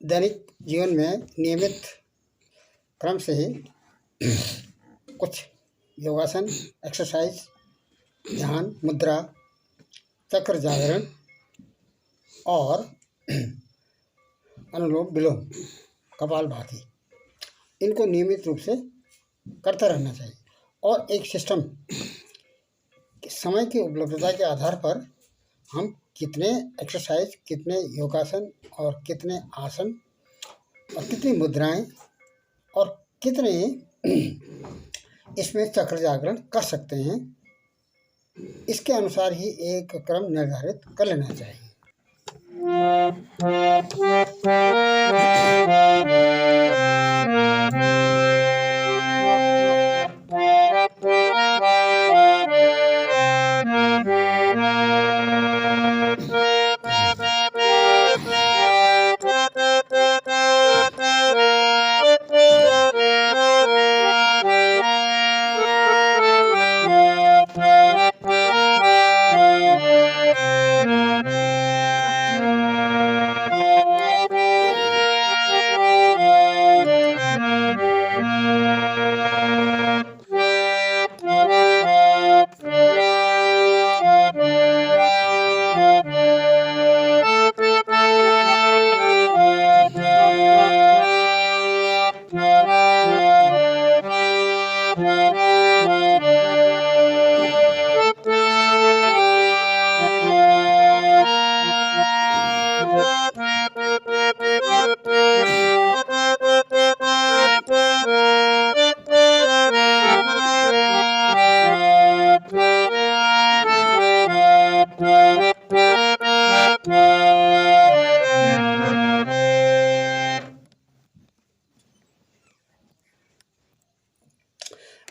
दैनिक जीवन में नियमित क्रम से ही कुछ योगासन, एक्सरसाइज, ध्यान, मुद्रा, चक्र जागरण और अनुलोम विलोम, कपालभाति, इनको नियमित रूप से करते रहना चाहिए। और एक सिस्टम, समय की उपलब्धता के आधार पर हम कितने एक्सरसाइज, कितने योगासन और कितने आसन और कितनी मुद्राएं और कितने इसमें चक्र जागरण कर सकते हैं, इसके अनुसार ही एक क्रम निर्धारित कर लेना चाहिए।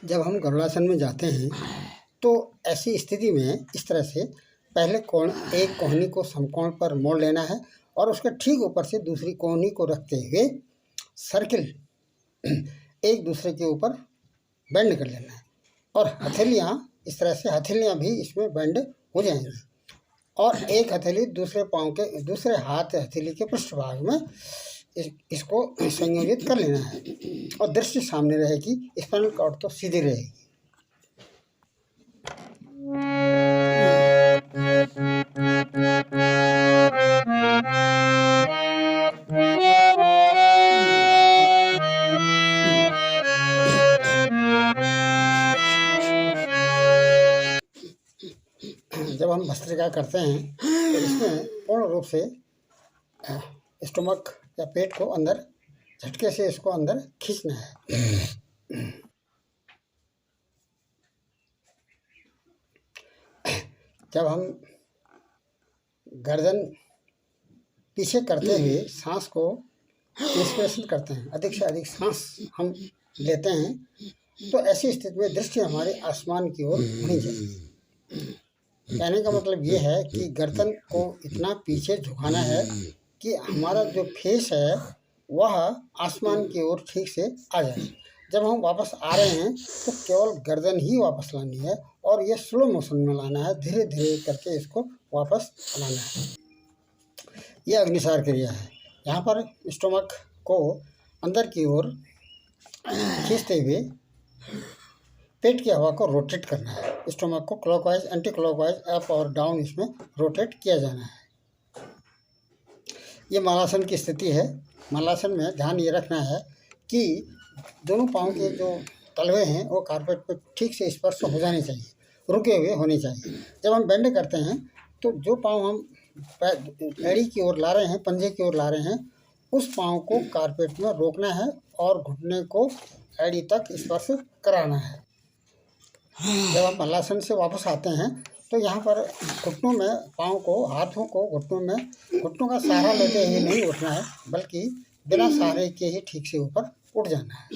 जब हम गरुड़ासन में जाते हैं तो ऐसी स्थिति में इस तरह से पहले एक कोहनी को समकोण पर मोड़ लेना है और उसके ठीक ऊपर से दूसरी कोहनी को रखते हुए सर्किल एक दूसरे के ऊपर बेंड कर लेना है और हथेलियाँ, इस तरह से हथेलियाँ भी इसमें बेंड हो जाएंगी और एक हथेली दूसरे पाँव के, दूसरे हाथ हथेली के पृष्ठभाग में इसको संयोजित कर लेना है और दृष्टि सामने रहेगी, स्पाइनल कॉर्ड तो सीधी रहेगी। जब हम भस्त्रिका करते हैं तो इसमें पूर्ण रूप से स्टोमक या पेट को अंदर झटके से इसको अंदर खींचना है। जब हम गर्दन पीछे करते हुए सांस को इंस्पिरेशन करते हैं, अधिक से अधिक सांस हम लेते हैं, तो ऐसी स्थिति में दृष्टि हमारे आसमान की ओर होनी चाहिए। कहने का मतलब ये है कि गर्दन को इतना पीछे झुकाना है कि हमारा जो फेस है वह आसमान की ओर ठीक से आ जाए। जब हम वापस आ रहे हैं तो केवल गर्दन ही वापस लानी है और ये स्लो मोशन में लाना है, धीरे धीरे करके इसको वापस लाना है। यह अग्निसार क्रिया है। यहाँ पर स्टोमक को अंदर की ओर खींचते हुए पेट की हवा को रोटेट करना है। स्टोमक को क्लॉकवाइज, एंटी क्लॉकवाइज, अप और डाउन इसमें रोटेट किया जाना है। ये मालासन की स्थिति है। मालासन में ध्यान ये रखना है कि दोनों पाँव के जो तलवे हैं वो कारपेट पर ठीक से स्पर्श हो जाने चाहिए, रुके हुए होने चाहिए। जब हम बेंड करते हैं तो जो पाँव हम एड़ी की ओर ला रहे हैं, पंजे की ओर ला रहे हैं, उस पाँव को कारपेट में रोकना है और घुटने को एड़ी तक स्पर्श कराना है। जब हम मल्लासन से वापस आते हैं तो यहाँ पर घुटनों में, पाँव को, हाथों को घुटनों में, घुटनों का सहारा लेते हुए नहीं उठना है, बल्कि बिना सहारे के ही ठीक से ऊपर उठ जाना है।